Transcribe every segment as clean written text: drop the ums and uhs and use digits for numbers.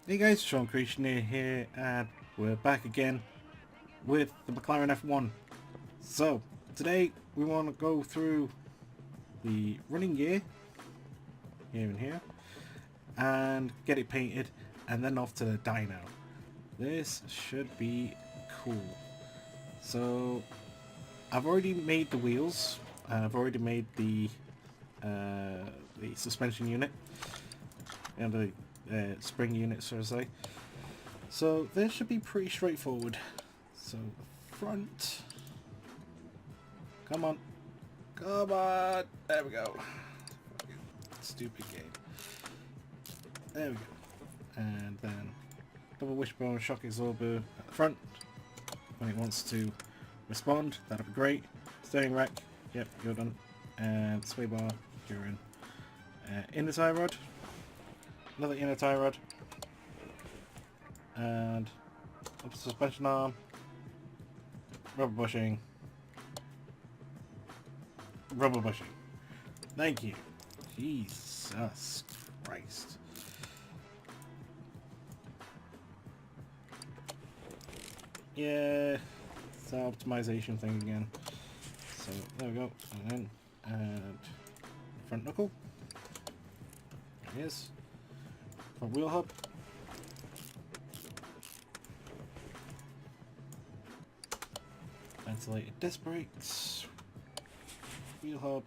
Hey guys, Sean Creationeer here, and we're back again with the McLaren F1. So, today we want to go through the running gear, here and here, and get it painted, and then off to the dyno. This should be cool. So, I've already made the wheels, and I've already made the suspension unit, and the spring unit, so to say. So this should be pretty straightforward. So front, come on, there we go. Stupid game. There we go. And then double wishbone shock absorber at the front when it wants to respond. That'll be great. Steering rack, yep, you're done. And sway bar, you're in. Inner tie rod, another inner tie rod. And up to suspension arm, rubber bushing. Thank you. Jesus Christ. Yeah, it's an optimization thing again. So there we go. And front knuckle. There it is. Front wheel hub. Ventilated disc brakes, wheel hub,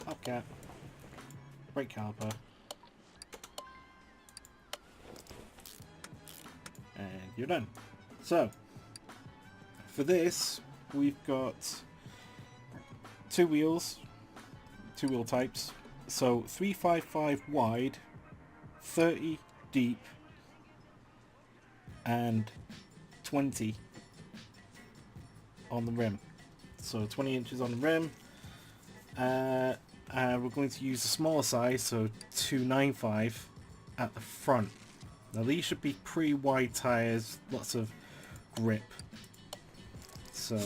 hubcap, brake caliper, and you're done. So, for this, we've got two wheels, two wheel types. So 355 wide, 30 deep, and 20 on the rim. So 20 inches on the rim. We're going to use the smaller size, so 295 at the front. Now these should be pretty wide tires, lots of grip. So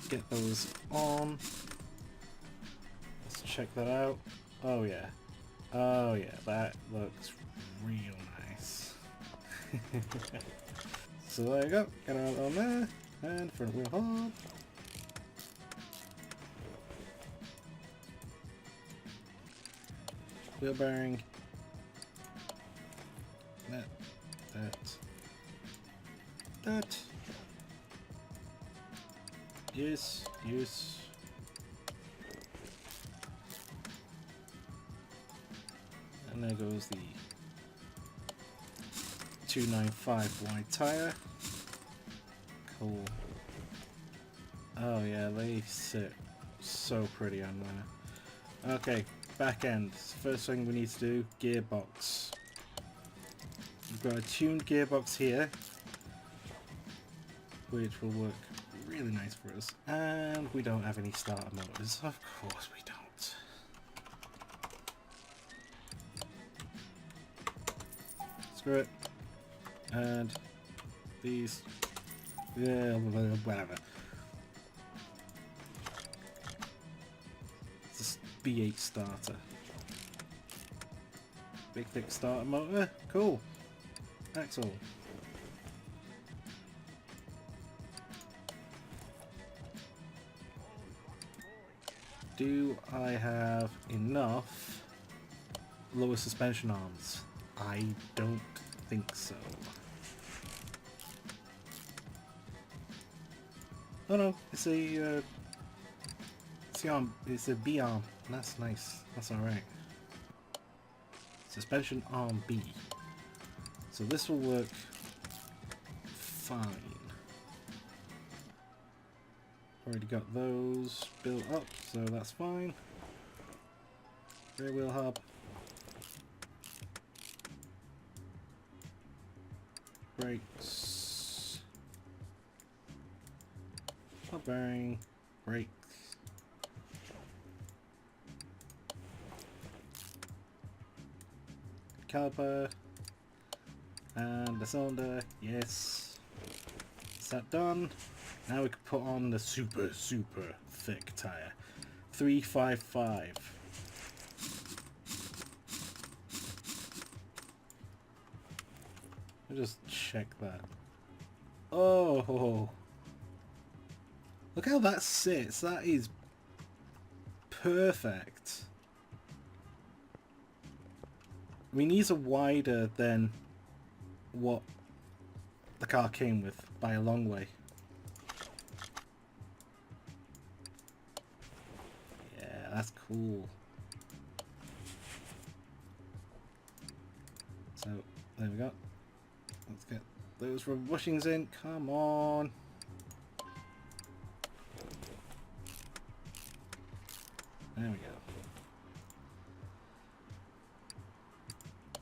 get those on. Let's check that out. Oh yeah, that looks real nice. So there you go, get it on there, and front wheel hub. Wheel bearing. That. Yes. And there goes the 295 wide tire. Cool. Oh yeah, they sit so pretty on there. Okay, back end. First thing we need to do, gearbox. We've got a tuned gearbox here, which will work really nice for us. And we don't have any starter motors. Of course we don't. Screw it. And these, yeah, whatever. It's a B8 starter. Big thick starter motor, cool. Axle. Do I have enough lower suspension arms? I don't think so. Oh no, it's a it's a B arm. That's nice. That's all right. Suspension arm B. So this will work fine. Already got those built up, so that's fine. Rear wheel hub. Brakes. Hub bearing. Brakes. Caliper. And the cylinder. Yes. Is that done? Now we can put on the super thick tire. 355. Let me just check that. Oh, look how that sits. That is perfect. I mean, these are wider than what the car came with by a long way. Yeah, that's cool. So, there we go. Let's get those rubber bushings in. Come on. There we go.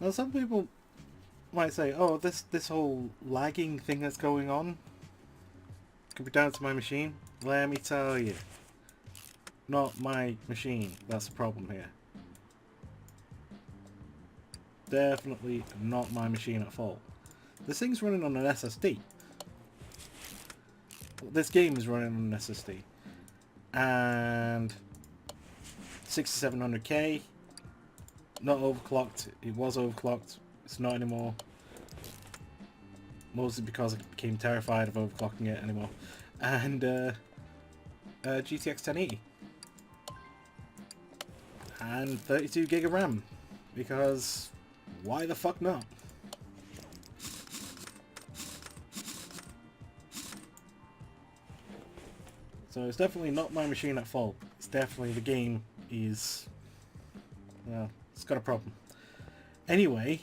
Now some people might say, oh, this whole lagging thing that's going on could be down to my machine. Let me tell you. Not my machine. That's the problem here. Definitely not my machine at fault. This thing's running on an SSD. This game is running on an SSD. And 6700K. Not overclocked. It was overclocked. It's not anymore. Mostly because I became terrified of overclocking it anymore. And GTX 1080. And 32 gig of RAM. Because why the fuck not? So it's definitely not my machine at fault. It's definitely the game is... well, it's got a problem. Anyway,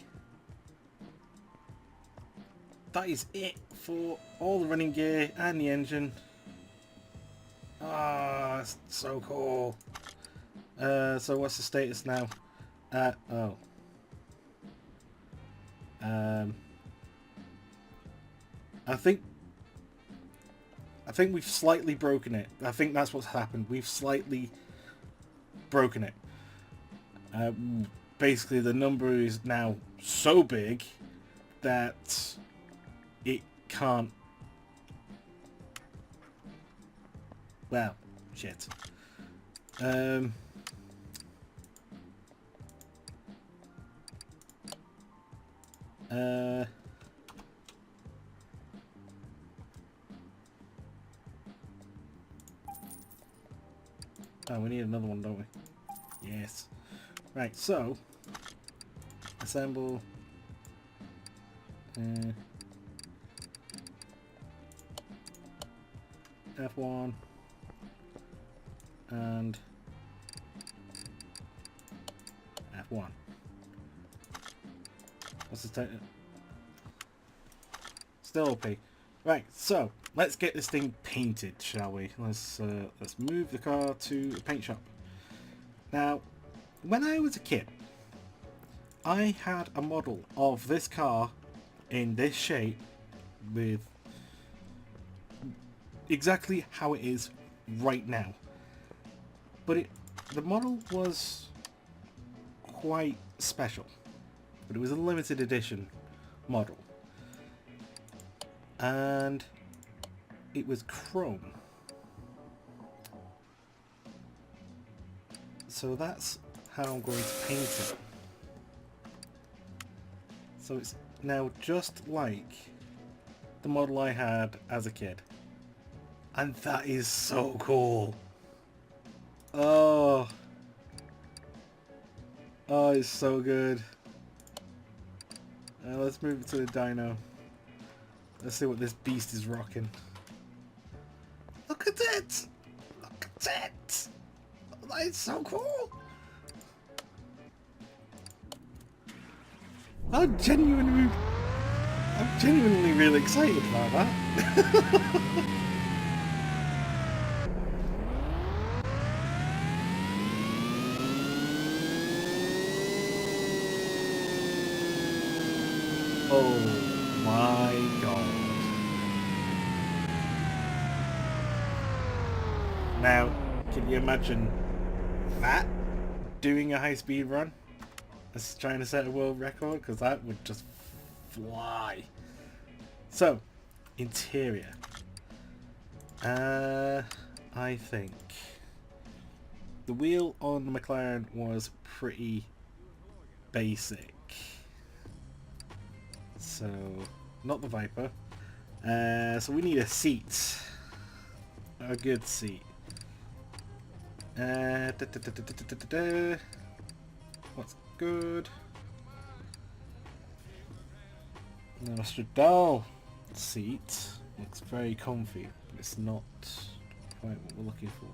that is it for all the running gear and the engine. Ah, it's so cool. So what's the status now? I think we've slightly broken it. I think that's what's happened. We've slightly broken it. Basically, the number is now so big that it can't... well, shit. Oh, we need another one, don't we? Yes. Right, so assemble F1 and F1. What's the title? Still OP. Right, so let's get this thing painted, shall we? Let's move the car to the paint shop. Now, when I was a kid, I had a model of this car in this shape with exactly how it is right now. But the model was quite special. But it was a limited edition model. And it was chrome. So that's how I'm going to paint it. So it's now just like the model I had as a kid. And that is so cool. Oh. Oh, it's so good. Let's move it to the dyno. Let's see what this beast is rocking. Look at it! Look at it! That is so cool! I'm genuinely really excited about that. Oh my god. Now, can you imagine that doing a high-speed run? That's trying to set a world record, because that would just fly. So, interior. I think the wheel on the McLaren was pretty basic. so not the Viper. So we need a seat. A good seat. What's good? Nostradal seat. Looks very comfy, but it's not quite what we're looking for.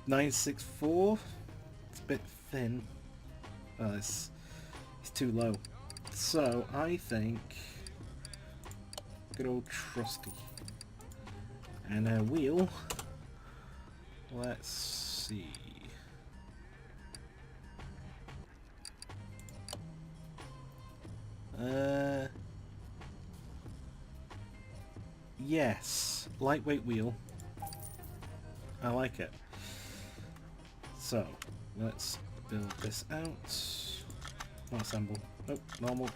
964. It's a bit thin. Oh, it's too low. So I think good old trusty. And a wheel. Let's see. Yes, lightweight wheel. I like it. So let's build this out. Not assemble. Nope, normal.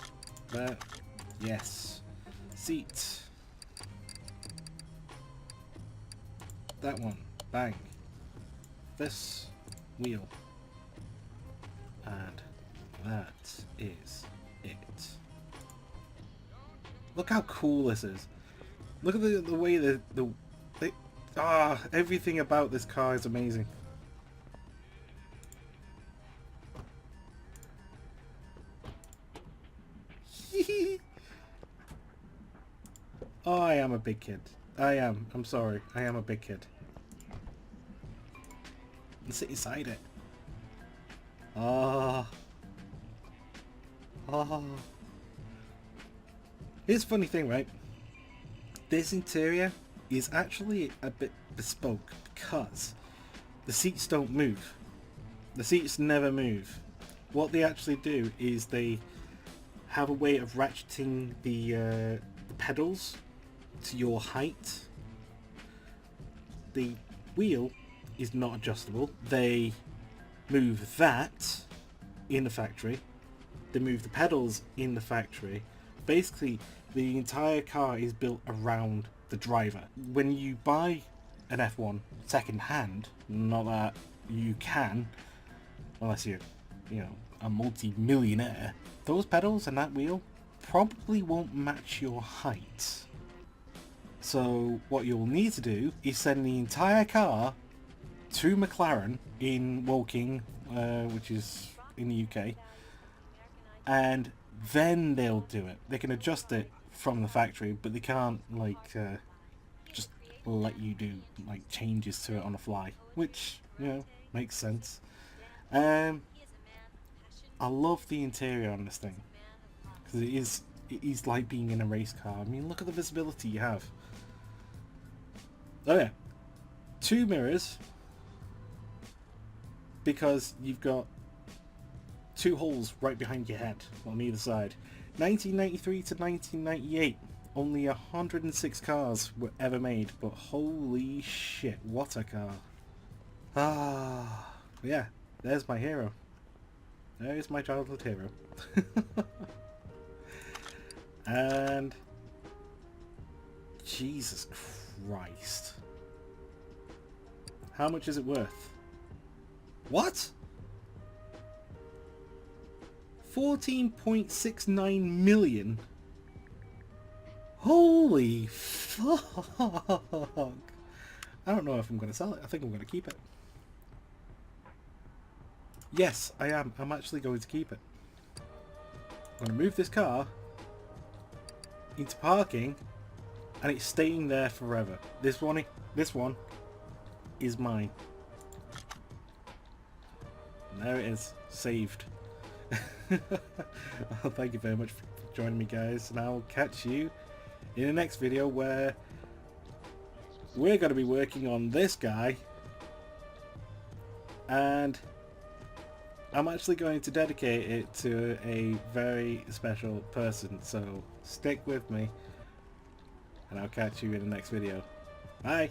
There. Yes. Seat. That one. Bang. This wheel. And that is it. Look how cool this is. Look at the way everything about this car is amazing. Oh, I am a big kid. I am. I'm sorry. I am a big kid. And sit inside it. Ah. Ah. Here's a funny thing, right? This interior is actually a bit bespoke because the seats don't move. The seats never move. What they actually do is they have a way of ratcheting the pedals to your height. The wheel is not adjustable. They move that in the factory. They move the pedals in the factory. Basically, the entire car is built around the driver. When you buy an F1 second hand, not that you can, unless you're, a multi-millionaire, those pedals and that wheel probably won't match your height. So what you'll need to do is send the entire car to McLaren in Woking, which is in the UK, and then they'll do it. They can adjust it from the factory, but they can't just let you do changes to it on the fly, which makes sense. I love the interior on this thing because it is like being in a race car. I mean, look at the visibility you have. Oh yeah, 2 mirrors because you've got 2 holes right behind your head on either side. 1993 to 1998, only 106 cars were ever made, but holy shit, what a car. Yeah, there's my hero. There's my childhood hero. And Jesus Christ, how much is it worth? What? 14.69 million. Holy fuck. I don't know if I'm going to sell it. I think I'm going to keep it. Yes, I am. I'm actually going to keep it. I'm going to move this car into parking and it's staying there forever. This one is mine. And there it is. Saved. Well, thank you very much for joining me, guys, and I'll catch you in the next video where we're going to be working on this guy, and I'm actually going to dedicate it to a very special person, so stick with me and I'll catch you in the next video. Bye!